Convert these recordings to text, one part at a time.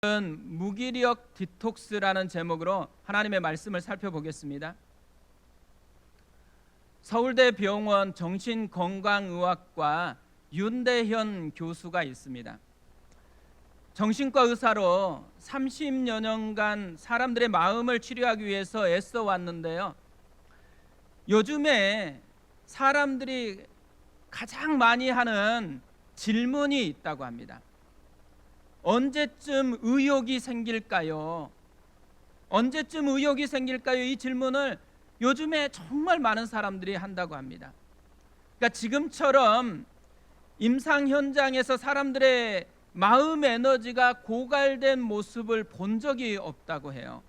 무기력 디톡스라는 제목으로 하나님의 말씀을 살펴보겠습니다. 서울대 병원 정신건강의학과 윤대현 교수가 있습니다. 정신과 의사로 30여 년간 사람들의 마음을 치료하기 위해서 애써 왔는데요. 요즘에 사람들이 가장 많이 하는 질문이 있다고 합니다. 언제쯤 의욕이 생길까요? 언제쯤 의욕이 생길까요? 이 질문을 요즘에 정말 많은 사람들이 한다고 합니다. 그러니까 지금처럼 임상 현장에서 사람들의 마음 에너지가 고갈된 모습을 본 적이 없다고 해요.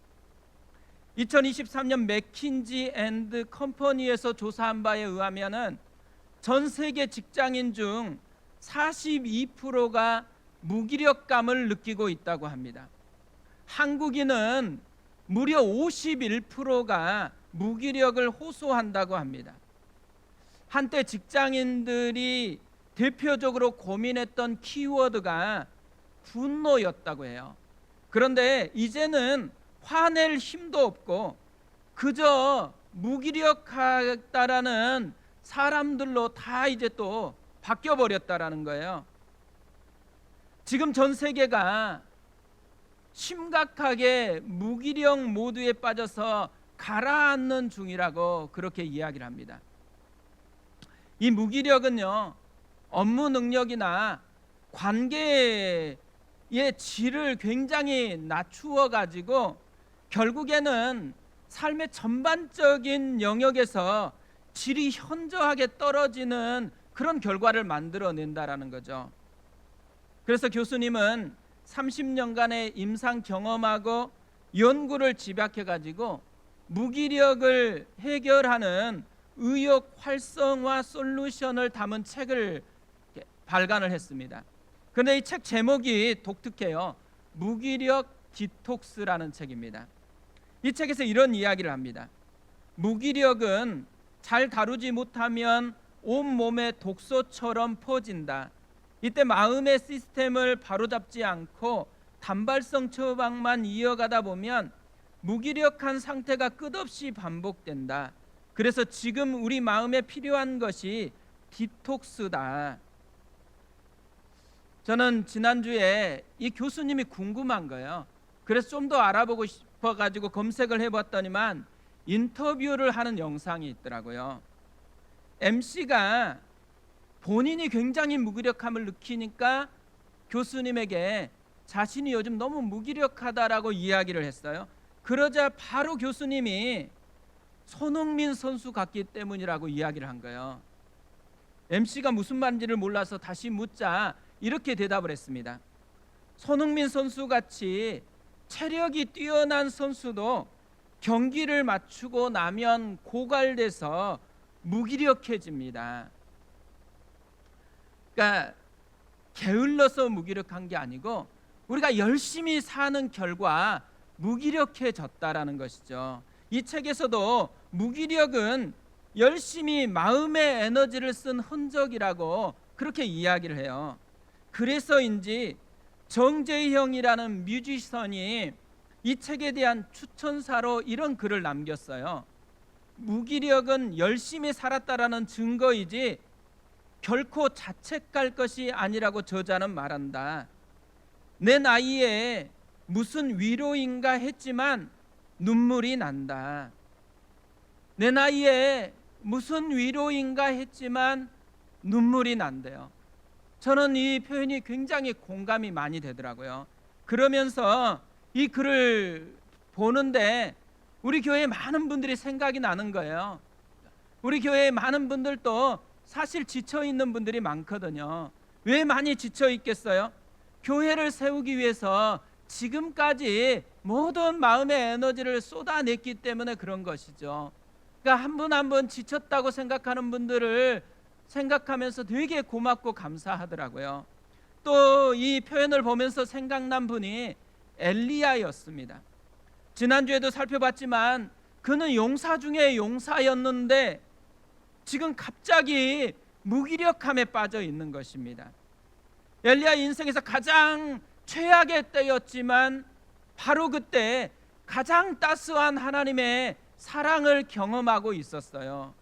2023년 맥킨지 앤드 컴퍼니에서 조사한 바에 의하면 전 세계 직장인 중 42%가 무기력감을 느끼고 있다고 합니다. 한국인은 무려 51%가 무기력을 호소한다고 합니다. 한때 직장인들이 대표적으로 고민했던 키워드가 분노였다고 해요. 그런데 이제는 화낼 힘도 없고 그저 무기력하다라는 사람들로 다 이제 또 바뀌어 버렸다라는 거예요. 지금 전 세계가 심각하게 무기력 모드에 빠져서 가라앉는 중이라고 그렇게 이야기를 합니다. 이 무기력은요, 업무 능력이나 관계의 질을 굉장히 낮추어 가지고 결국에는 삶의 전반적인 영역에서 질이 현저하게 떨어지는 그런 결과를 만들어낸다라는 거죠. 그래서 교수님은 30년간의 임상 경험하고 연구를 집약해 가지고 무기력을 해결하는 의욕 활성화 솔루션을 담은 책을 발간을 했습니다. 그런데 이 책 제목이 독특해요. 무기력 디톡스라는 책입니다. 이 책에서 이런 이야기를 합니다. 무기력은 잘 다루지 못하면 온몸에 독소처럼 퍼진다. 이때 마음의 시스템을 바로잡지 않고 단발성 처방만 이어가다 보면 무기력한 상태가 끝없이 반복된다. 그래서 지금 우리 마음에 필요한 것이 디톡스다. 저는 지난주에 이 교수님이 궁금한 거예요. 그래서 좀 더 알아보고 싶어가지고 검색을 해봤더니만 인터뷰를 하는 영상이 있더라고요. MC가 본인이 굉장히 무기력함을 느끼니까 교수님에게 자신이 요즘 너무 무기력하다라고 이야기를 했어요. 그러자 바로 교수님이 손흥민 선수 같기 때문이라고 이야기를 한 거예요. MC가 무슨 말인지를 몰라서 다시 묻자 이렇게 대답을 했습니다. 손흥민 선수 같이 체력이 뛰어난 선수도 경기를 마치고 나면 고갈돼서 무기력해집니다. 그러니까 게을러서 무기력한 게 아니고 우리가 열심히 사는 결과 무기력해졌다라는 것이죠. 이 책에서도 무기력은 열심히 마음의 에너지를 쓴 흔적이라고 그렇게 이야기를 해요. 그래서인지 정재형이라는 뮤지션이 이 책에 대한 추천사로 이런 글을 남겼어요. 무기력은 열심히 살았다라는 증거이지 결코 자책할 것이 아니라고 저자는 말한다. 내 나이에 무슨 위로인가 했지만 눈물이 난다. 내 나이에 무슨 위로인가 했지만 눈물이 난대요. 저는 이 표현이 굉장히 공감이 많이 되더라고요. 그러면서 이 글을 보는데 우리 교회에 많은 분들이 생각이 나는 거예요. 우리 교회에 많은 분들도 사실 지쳐있는 분들이 많거든요. 왜 많이 지쳐 있겠어요? 교회를 세우기 위해서 지금까지 모든 마음의 에너지를 쏟아냈기 때문에 그런 것이죠. 그러니까 한 분 한 분 지쳤다고 생각하는 분들을 생각하면서 되게 고맙고 감사하더라고요. 또 이 표현을 보면서 생각난 분이 엘리야였습니다. 지난주에도 살펴봤지만 그는 용사 중에 용사였는데 지금 갑자기 무기력함에 빠져 있는 것입니다. 엘리야 인생에서 가장 최악의 때였지만 바로 그때 가장 따스한 하나님의 사랑을 경험하고 있었어요.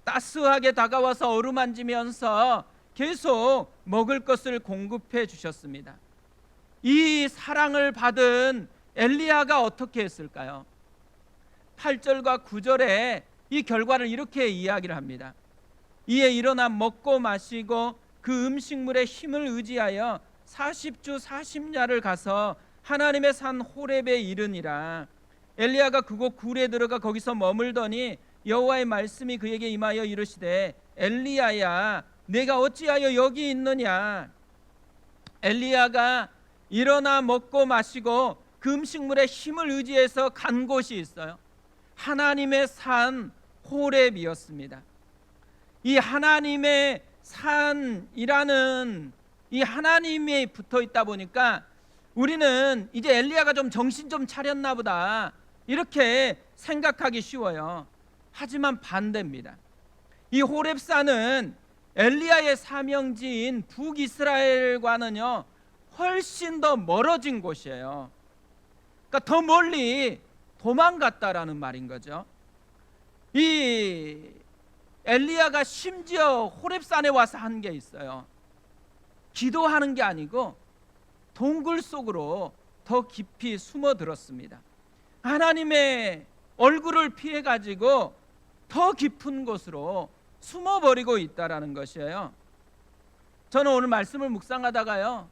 따스하게 다가와서 어루만지면서 계속 먹을 것을 공급해 주셨습니다. 이 사랑을 받은 엘리야가 어떻게 했을까요? 8절과 9절에 이 결과를 이렇게 이야기를 합니다. 이에 일어나 먹고 마시고 그 음식물의 힘을 의지하여 40주 40야를 가서 하나님의 산 호렙에 이르니라. 엘리야가 그곳 굴에 들어가 거기서 머물더니 여호와의 말씀이 그에게 임하여 이르시되 엘리야야 내가 어찌하여 여기 있느냐. 엘리야가 일어나 먹고 마시고 그 음식물의 힘을 의지해서 간 곳이 있어요. 하나님의 산 호렙이었습니다. 이 하나님의 산이라는 이 하나님이 붙어 있다 보니까 우리는 이제 엘리야가 좀 정신 좀 차렸나 보다 이렇게 생각하기 쉬워요. 하지만 반대입니다. 이 호렙산은 엘리야의 사명지인 북이스라엘과는요 훨씬 더 멀어진 곳이에요. 그러니까 더 멀리 도망갔다라는 말인 거죠. 이 엘리야가 심지어 호렙산에 와서 한 게 있어요. 기도하는 게 아니고 동굴 속으로 더 깊이 숨어들었습니다. 하나님의 얼굴을 피해 가지고 더 깊은 곳으로 숨어버리고 있다라는 것이에요. 저는 오늘 말씀을 묵상하다가요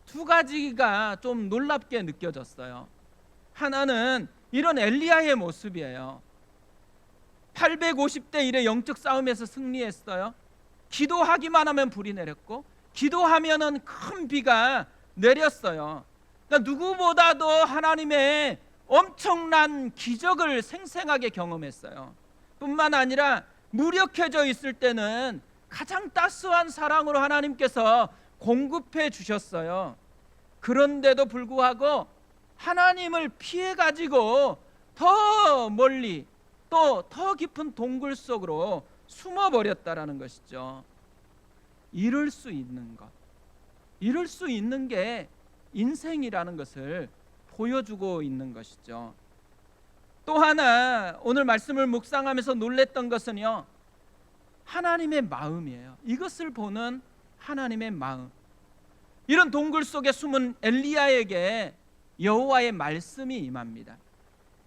두 가지가 좀 놀랍게 느껴졌어요. 하나는 이런 엘리야의 모습이에요. 850대 1의 영적 싸움에서 승리했어요. 기도하기만 하면 불이 내렸고 기도하면은 큰 비가 내렸어요. 그러니까 누구보다도 하나님의 엄청난 기적을 생생하게 경험했어요. 뿐만 아니라 무력해져 있을 때는 가장 따스한 사랑으로 하나님께서 공급해 주셨어요. 그런데도 불구하고 하나님을 피해 가지고 더 멀리 또 더 깊은 동굴 속으로 숨어버렸다라는 것이죠. 이럴 수 있는 것, 이럴 수 있는 게 인생이라는 것을 보여주고 있는 것이죠. 또 하나 오늘 말씀을 묵상하면서 놀랬던 것은요 하나님의 마음이에요. 이것을 보는 하나님의 마음. 이런 동굴 속에 숨은 엘리야에게 여호와의 말씀이 임합니다.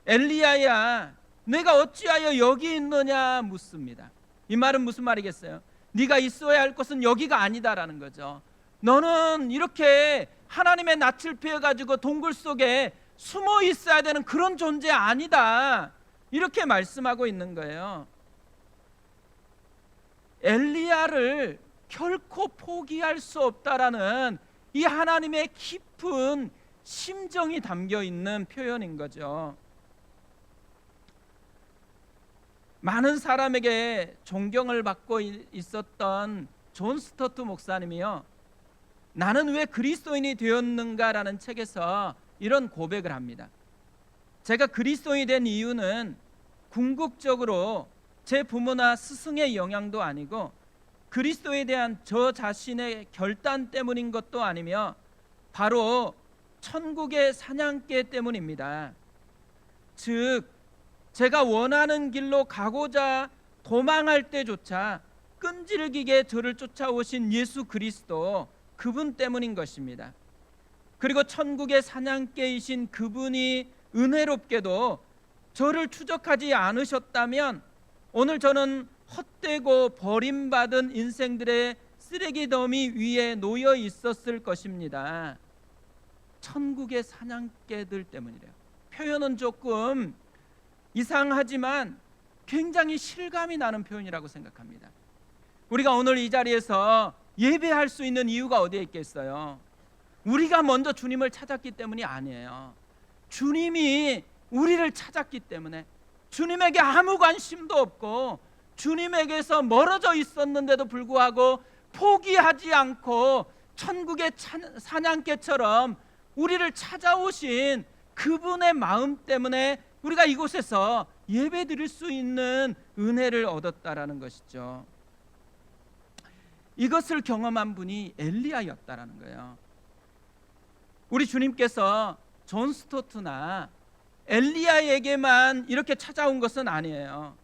엘리야야 내가 어찌하여 여기 있느냐 묻습니다. 이 말은 무슨 말이겠어요? 네가 있어야 할 곳은 여기가 아니다라는 거죠. 너는 이렇게 하나님의 낯을 피해 가지고 동굴 속에 숨어 있어야 되는 그런 존재 아니다, 이렇게 말씀하고 있는 거예요. 엘리야를 결코 포기할 수 없다라는 이 하나님의 깊은 심정이 담겨 있는 표현인 거죠. 많은 사람에게 존경을 받고 있었던 존 스토트 목사님이요 나는 왜 그리스도인이 되었는가라는 책에서 이런 고백을 합니다. 제가 그리스도인이 된 이유는 궁극적으로 제 부모나 스승의 영향도 아니고 그리스도에 대한 저 자신의 결단 때문인 것도 아니며 바로 천국의 사냥개 때문입니다. 즉 제가 원하는 길로 가고자 도망할 때조차 끈질기게 저를 쫓아오신 예수 그리스도, 그분 때문인 것입니다. 그리고 천국의 사냥개이신 그분이 은혜롭게도 저를 추적하지 않으셨다면 오늘 저는 헛되고 버림받은 인생들의 쓰레기 더미 위에 놓여 있었을 것입니다. 천국의 사냥개들 때문이래요. 표현은 조금 이상하지만 굉장히 실감이 나는 표현이라고 생각합니다. 우리가 오늘 이 자리에서 예배할 수 있는 이유가 어디에 있겠어요? 우리가 먼저 주님을 찾았기 때문이 아니에요. 주님이 우리를 찾았기 때문에, 주님에게 아무 관심도 없고 주님에게서 멀어져 있었는데도 불구하고 포기하지 않고 천국의 사냥개처럼 우리를 찾아오신 그분의 마음 때문에 우리가 이곳에서 예배 드릴 수 있는 은혜를 얻었다라는 것이죠. 이것을 경험한 분이 엘리야였다라는 거예요. 우리 주님께서 존 스토트나 엘리야에게만 이렇게 찾아온 것은 아니에요.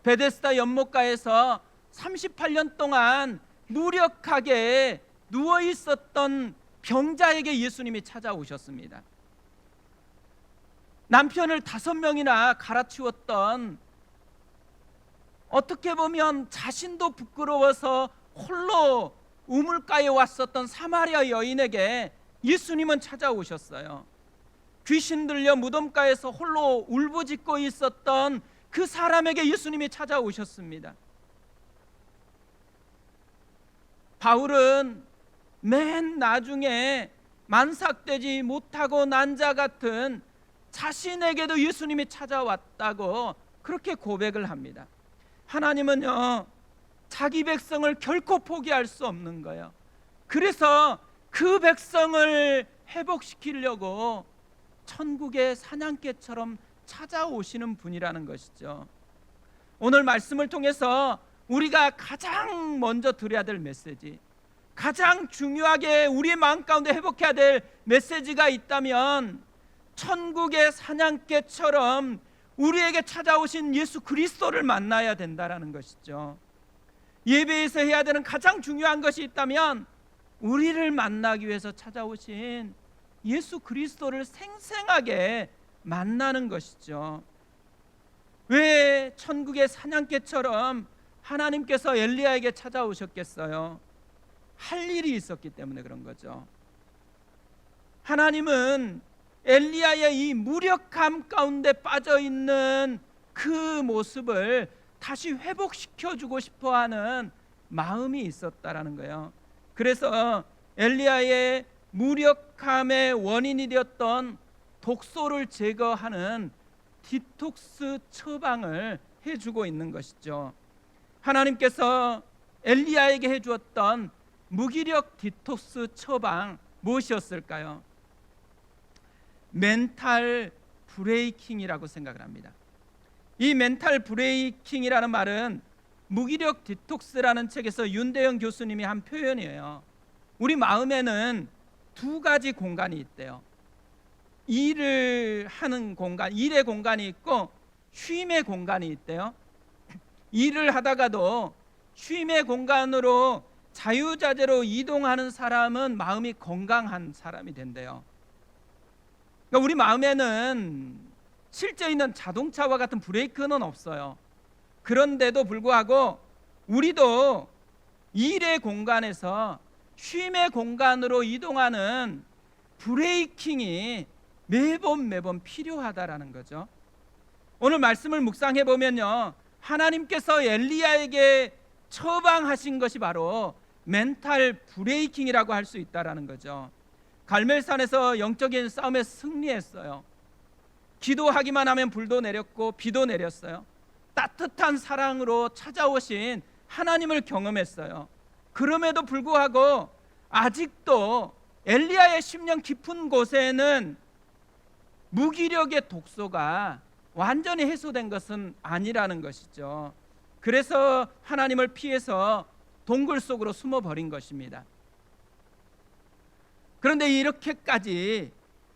베데스다 연못가에서 38년 동안 무력하게 누워 있었던 병자에게 예수님이 찾아오셨습니다. 남편을 5명이나 갈아치웠던, 어떻게 보면 자신도 부끄러워서 홀로 우물가에 왔었던 사마리아 여인에게 예수님은 찾아오셨어요. 귀신 들려 무덤가에서 홀로 울부짖고 있었던 그 사람에게 예수님이 찾아오셨습니다. 바울은 맨 나중에 만삭되지 못하고 난 자 같은 자신에게도 예수님이 찾아왔다고 그렇게 고백을 합니다. 하나님은요, 자기 백성을 결코 포기할 수 없는 거예요. 그래서 그 백성을 회복시키려고 천국의 사냥개처럼 찾아오시는 분이라는 것이죠. 오늘 말씀을 통해서 우리가 가장 먼저 드려야 될 메시지, 가장 중요하게 우리의 마음 가운데 회복해야 될 메시지가 있다면 천국의 사냥개처럼 우리에게 찾아오신 예수 그리스도를 만나야 된다라는 것이죠. 예배에서 해야 되는 가장 중요한 것이 있다면 우리를 만나기 위해서 찾아오신 예수 그리스도를 생생하게 만나는 것이죠. 왜 천국의 사냥개처럼 하나님께서 엘리야에게 찾아오셨겠어요? 할 일이 있었기 때문에 그런 거죠. 하나님은 엘리야의 이 무력함 가운데 빠져있는 그 모습을 다시 회복시켜주고 싶어하는 마음이 있었다라는 거예요. 그래서 엘리야의 무력함의 원인이 되었던 독소를 제거하는 디톡스 처방을 해주고 있는 것이죠. 하나님께서 엘리야에게 해주었던 무기력 디톡스 처방 무엇이었을까요? 멘탈 브레이킹이라고 생각을 합니다. 이 멘탈 브레이킹이라는 말은 무기력 디톡스라는 책에서 윤대영 교수님이 한 표현이에요. 우리 마음에는 2가지 공간이 있대요. 일을 하는 공간, 일의 공간이 있고 쉼의 공간이 있대요. 일을 하다가도 쉼의 공간으로 자유자재로 이동하는 사람은 마음이 건강한 사람이 된대요. 그러니까 우리 마음에는 실제 있는 자동차와 같은 브레이크는 없어요. 그런데도 불구하고 우리도 일의 공간에서 쉼의 공간으로 이동하는 브레이킹이 매번 필요하다라는 거죠. 오늘 말씀을 묵상해 보면요, 하나님께서 엘리야에게 처방하신 것이 바로 멘탈 브레이킹이라고 할 수 있다라는 거죠. 갈멜산에서 영적인 싸움에 승리했어요. 기도하기만 하면 불도 내렸고 비도 내렸어요. 따뜻한 사랑으로 찾아오신 하나님을 경험했어요. 그럼에도 불구하고 아직도 엘리야의 심령 깊은 곳에는 무기력의 독소가 완전히 해소된 것은 아니라는 것이죠. 그래서 하나님을 피해서 동굴 속으로 숨어버린 것입니다. 그런데 이렇게까지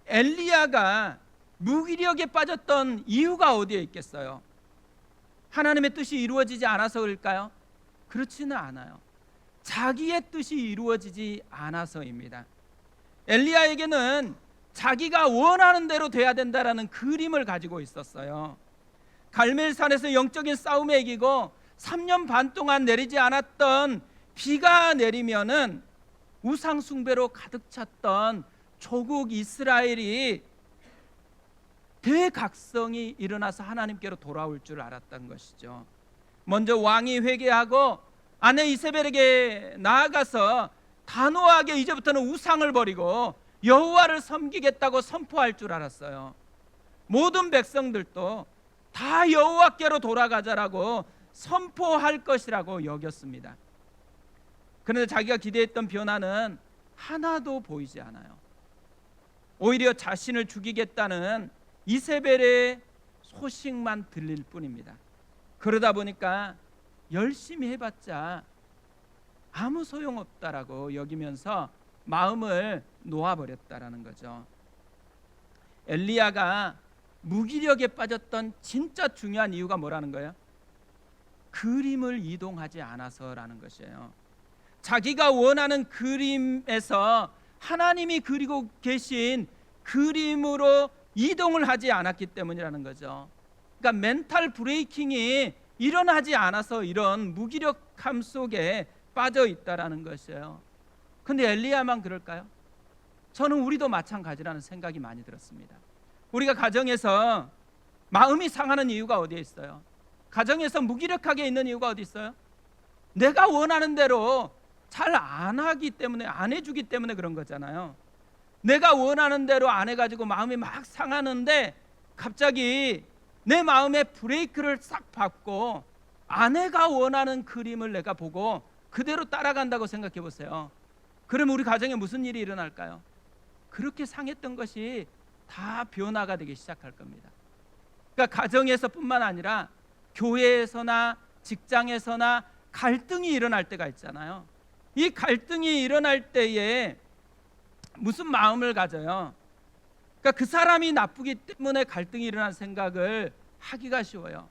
엘리야가 무기력에 빠졌던 이유가 어디에 있겠어요? 하나님의 뜻이 이루어지지 않아서일까요? 그렇지는 않아요. 자기의 뜻이 이루어지지 않아서입니다. 엘리야에게는 자기가 원하는 대로 돼야 된다라는 그림을 가지고 있었어요. 갈멜산에서 영적인 싸움에 이기고 3년 반 동안 내리지 않았던 비가 내리면은 우상 숭배로 가득 찼던 조국 이스라엘이 대각성이 일어나서 하나님께로 돌아올 줄 알았던 것이죠. 먼저 왕이 회개하고 아내 이세벨에게 나아가서 단호하게 이제부터는 우상을 버리고 여호와를 섬기겠다고 선포할 줄 알았어요. 모든 백성들도 다 여호와께로 돌아가자라고 선포할 것이라고 여겼습니다. 그런데 자기가 기대했던 변화는 하나도 보이지 않아요. 오히려 자신을 죽이겠다는 이세벨의 소식만 들릴 뿐입니다. 그러다 보니까 열심히 해봤자 아무 소용없다라고 여기면서 마음을 놓아버렸다라는 거죠. 엘리야가 무기력에 빠졌던 진짜 중요한 이유가 뭐라는 거예요? 그림을 이동하지 않아서라는 것이에요. 자기가 원하는 그림에서 하나님이 그리고 계신 그림으로 이동을 하지 않았기 때문이라는 거죠. 그러니까 멘탈 브레이킹이 일어나지 않아서 이런 무기력함 속에 빠져 있다라는 것이에요. 근데 엘리야만 그럴까요? 저는 우리도 마찬가지라는 생각이 많이 들었습니다. 우리가 가정에서 마음이 상하는 이유가 어디에 있어요? 가정에서 무기력하게 있는 이유가 어디 있어요? 내가 원하는 대로 잘 안 하기 때문에, 안 해주기 때문에 그런 거잖아요. 내가 원하는 대로 안 해가지고 마음이 막 상하는데 갑자기 내 마음에 브레이크를 싹 밟고 아내가 원하는 그림을 내가 보고 그대로 따라간다고 생각해 보세요. 그럼 우리 가정에 무슨 일이 일어날까요? 그렇게 상했던 것이 다 변화가 되기 시작할 겁니다. 그러니까 가정에서뿐만 아니라 교회에서나 직장에서나 갈등이 일어날 때가 있잖아요. 이 갈등이 일어날 때에 무슨 마음을 가져요? 그러니까 그 사람이 나쁘기 때문에 갈등이 일어난 생각을 하기가 쉬워요.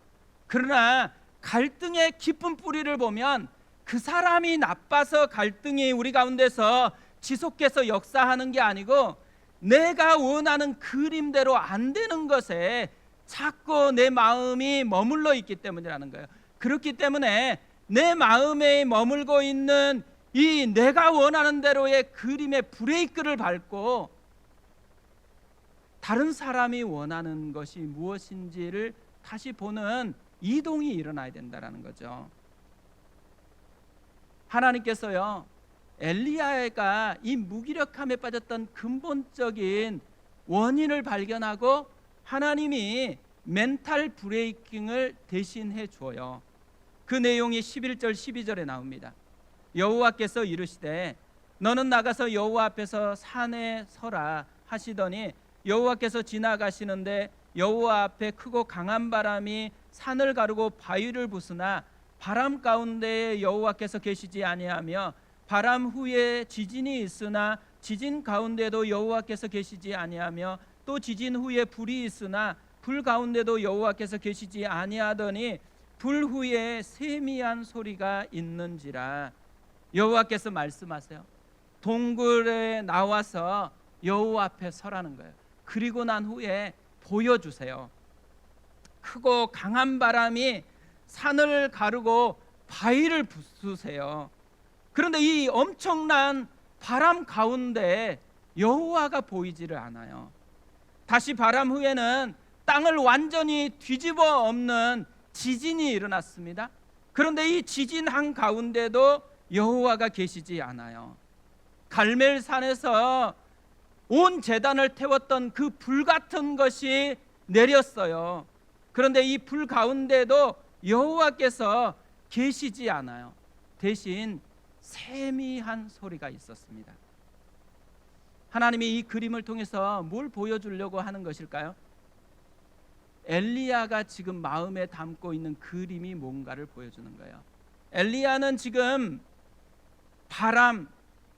그러나 갈등의 깊은 뿌리를 보면 그 사람이 나빠서 갈등이 우리 가운데서 지속해서 역사하는 게 아니고 내가 원하는 그림대로 안 되는 것에 자꾸 내 마음이 머물러 있기 때문이라는 거예요. 그렇기 때문에 내 마음에 머물고 있는 이 내가 원하는 대로의 그림의 브레이크를 밟고 다른 사람이 원하는 것이 무엇인지를 다시 보는 이동이 일어나야 된다는 거죠. 하나님께서요, 엘리야가 이 무기력함에 빠졌던 근본적인 원인을 발견하고 하나님이 멘탈 브레이킹을 대신해 주어요. 그 내용이 11절 12절에 나옵니다. 여호와께서 이르시되 너는 나가서 여호와 앞에서 산에 서라 하시더니 여호와께서 지나가시는데 여호와 앞에 크고 강한 바람이 산을 가르고 바위를 부수나 바람 가운데에 여호와께서 계시지 아니하며 바람 후에 지진이 있으나 지진 가운데도 여호와께서 계시지 아니하며 또 지진 후에 불이 있으나 불 가운데도 여호와께서 계시지 아니하더니 불 후에 세미한 소리가 있는지라. 여호와께서 말씀하세요. 동굴에 나와서 여호와 앞에 서라는 거예요. 그리고 난 후에 보여주세요. 크고 강한 바람이 산을 가르고 바위를 부수세요. 그런데 이 엄청난 바람 가운데 여호와가 보이지를 않아요. 다시 바람 후에는 땅을 완전히 뒤집어 엎는 지진이 일어났습니다. 그런데 이 지진 한 가운데도 여호와가 계시지 않아요. 갈멜산에서 온 제단을 태웠던 그 불 같은 것이 내렸어요. 그런데 이 불 가운데도 여호와께서 계시지 않아요. 대신 세미한 소리가 있었습니다. 하나님이 이 그림을 통해서 뭘 보여주려고 하는 것일까요? 엘리야가 지금 마음에 담고 있는 그림이 뭔가를 보여주는 거예요. 엘리야는 지금 바람,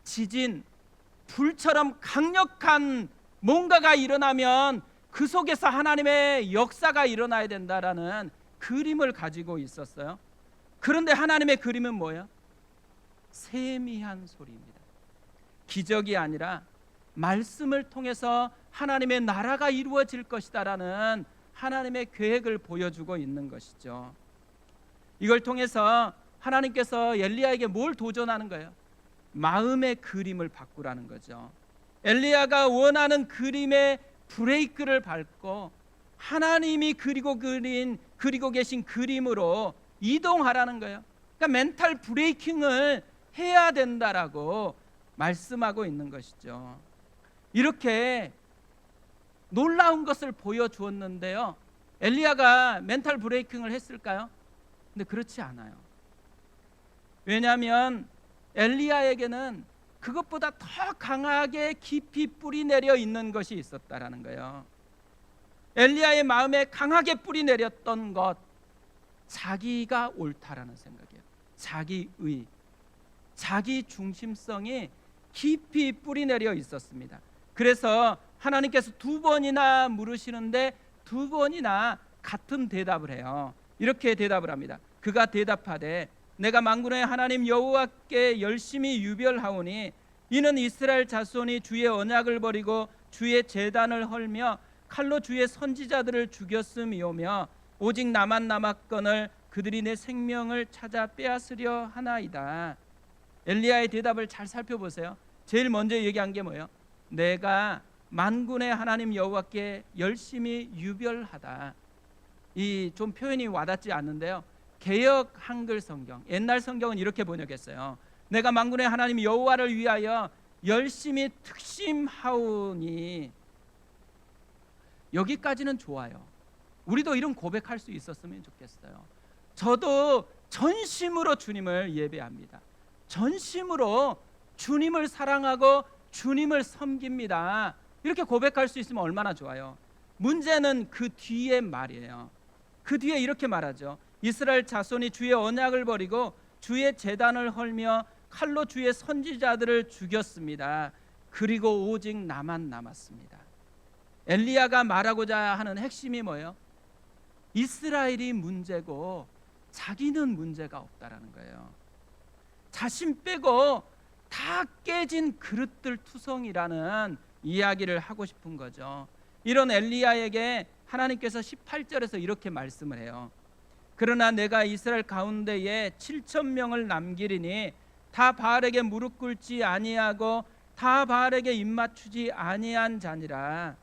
지진, 불처럼 강력한 뭔가가 일어나면 그 속에서 하나님의 역사가 일어나야 된다라는 그림을 가지고 있었어요. 그런데 하나님의 그림은 뭐예요? 세미한 소리입니다. 기적이 아니라 말씀을 통해서 하나님의 나라가 이루어질 것이다라는 하나님의 계획을 보여주고 있는 것이죠. 이걸 통해서 하나님께서 엘리야에게 뭘 도전하는 거예요? 마음의 그림을 바꾸라는 거죠. 엘리야가 원하는 그림의 브레이크를 밟고 하나님이 그리고 계신 그림으로 이동하라는 거예요. 그러니까 멘탈 브레이킹을 해야 된다라고 말씀하고 있는 것이죠. 이렇게 놀라운 것을 보여주었는데요, 엘리야가 멘탈 브레이킹을 했을까요? 근데 그렇지 않아요. 왜냐하면 엘리야에게는 그것보다 더 강하게 깊이 뿌리 내려 있는 것이 있었다라는 거예요. 엘리야의 마음에 강하게 뿌리 내렸던 것, 자기가 옳다라는 생각이에요. 자기의, 자기 중심성이 깊이 뿌리내려 있었습니다. 그래서 하나님께서 두 번이나 물으시는데 두 번이나 같은 대답을 해요. 이렇게 대답을 합니다. 그가 대답하되 내가 만군의 하나님 여호와께 열심히 유별하오니 이는 이스라엘 자손이 주의 언약을 버리고 주의 제단을 헐며 칼로 주의 선지자들을 죽였음이오며 오직 나만 남았거늘 그들이 내 생명을 찾아 빼앗으려 하나이다. 엘리야의 대답을 잘 살펴보세요. 제일 먼저 얘기한 게 뭐예요? 내가 만군의 하나님 여호와께 열심히 유별하다. 이 좀 표현이 와닿지 않는데요. 개역 한글 성경, 옛날 성경은 이렇게 번역했어요. 내가 만군의 하나님 여호와를 위하여 열심히 특심하오니. 여기까지는 좋아요. 우리도 이런 고백할 수 있었으면 좋겠어요. 저도 전심으로 주님을 예배합니다. 전심으로 주님을 사랑하고 주님을 섬깁니다. 이렇게 고백할 수 있으면 얼마나 좋아요. 문제는 그 뒤에 말이에요. 그 뒤에 이렇게 말하죠. 이스라엘 자손이 주의 언약을 버리고 주의 제단을 헐며 칼로 주의 선지자들을 죽였습니다. 그리고 오직 나만 남았습니다. 엘리야가 말하고자 하는 핵심이 뭐예요? 이스라엘이 문제고 자기는 문제가 없다라는 거예요. 자신 빼고 다 깨진 그릇들 투성이라는 이야기를 하고 싶은 거죠. 이런 엘리야에게 하나님께서 18절에서 이렇게 말씀을 해요. 그러나 내가 이스라엘 가운데에 7,000명을 남기리니 다 바알에게 무릎 꿇지 아니하고 다 바알에게 입맞추지 아니한 자니라.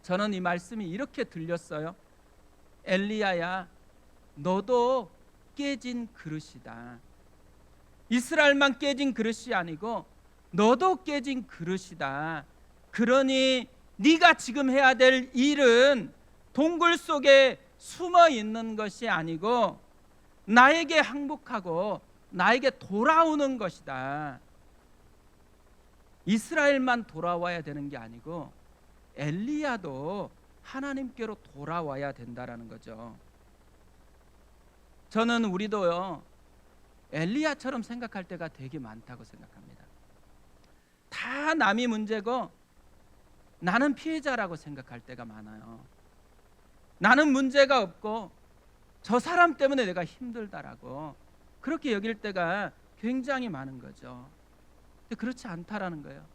저는 이 말씀이 이렇게 들렸어요. 엘리야야, 너도 깨진 그릇이다. 이스라엘만 깨진 그릇이 아니고 너도 깨진 그릇이다. 그러니 네가 지금 해야 될 일은 동굴 속에 숨어 있는 것이 아니고 나에게 항복하고 나에게 돌아오는 것이다. 이스라엘만 돌아와야 되는 게 아니고 엘리야도 하나님께로 돌아와야 된다라는 거죠. 저는 우리도요, 엘리야처럼 생각할 때가 되게 많다고 생각합니다. 다 남이 문제고 나는 피해자라고 생각할 때가 많아요. 나는 문제가 없고 저 사람 때문에 내가 힘들다라고 그렇게 여길 때가 굉장히 많은 거죠. 근데 그렇지 않다라는 거예요.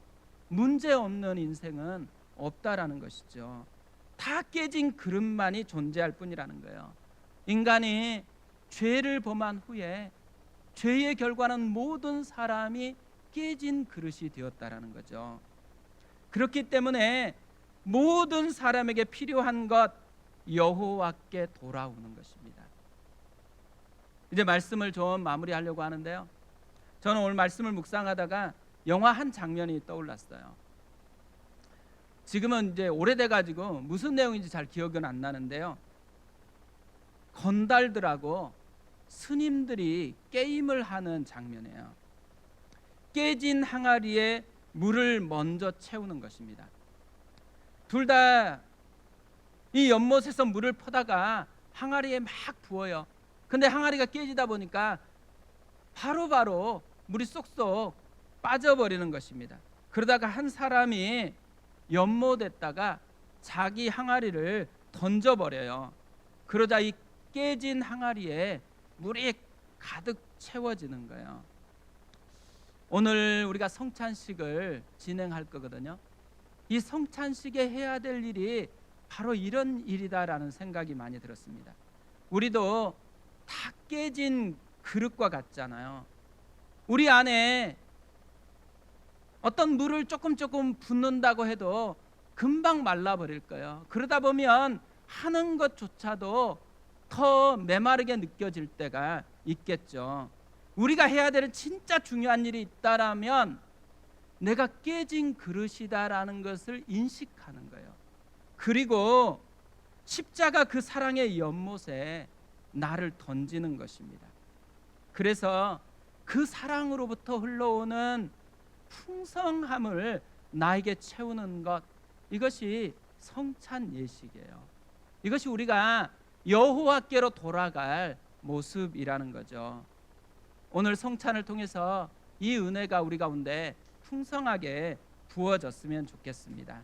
문제 없는 인생은 없다라는 것이죠. 다 깨진 그릇만이 존재할 뿐이라는 거예요. 인간이 죄를 범한 후에 죄의 결과는 모든 사람이 깨진 그릇이 되었다라는 거죠. 그렇기 때문에 모든 사람에게 필요한 것 여호와께 돌아오는 것입니다. 이제 말씀을 좀 마무리하려고 하는데요. 저는 오늘 말씀을 묵상하다가 영화 한 장면이 떠올랐어요. 지금은 이제 오래돼 가지고 무슨 내용인지 잘 기억은 안 나는데요. 건달들하고 스님들이 게임을 하는 장면이에요. 깨진 항아리에 물을 먼저 채우는 것입니다. 둘 다 이 연못에서 물을 퍼다가 항아리에 막 부어요. 근데 항아리가 깨지다 보니까 바로바로 물이 쏙쏙 빠져버리는 것입니다. 그러다가 한 사람이 연못에다가 자기 항아리를 던져버려요. 그러자 이 깨진 항아리에 물이 가득 채워지는 거예요. 오늘 우리가 성찬식을 진행할 거거든요. 이 성찬식에 해야 될 일이 바로 이런 일이다라는 생각이 많이 들었습니다. 우리도 다 깨진 그릇과 같잖아요. 우리 안에 어떤 물을 조금 붓는다고 해도 금방 말라버릴 거예요. 그러다 보면 하는 것조차도 더 메마르게 느껴질 때가 있겠죠. 우리가 해야 될 진짜 중요한 일이 있다라면 내가 깨진 그릇이다라는 것을 인식하는 거예요. 그리고 십자가 그 사랑의 연못에 나를 던지는 것입니다. 그래서 그 사랑으로부터 흘러오는 풍성함을 나에게 채우는 것, 이것이 성찬 예식이에요. 이것이 우리가 여호와께로 돌아갈 모습이라는 거죠. 오늘 성찬을 통해서 이 은혜가 우리 가운데 풍성하게 부어졌으면 좋겠습니다.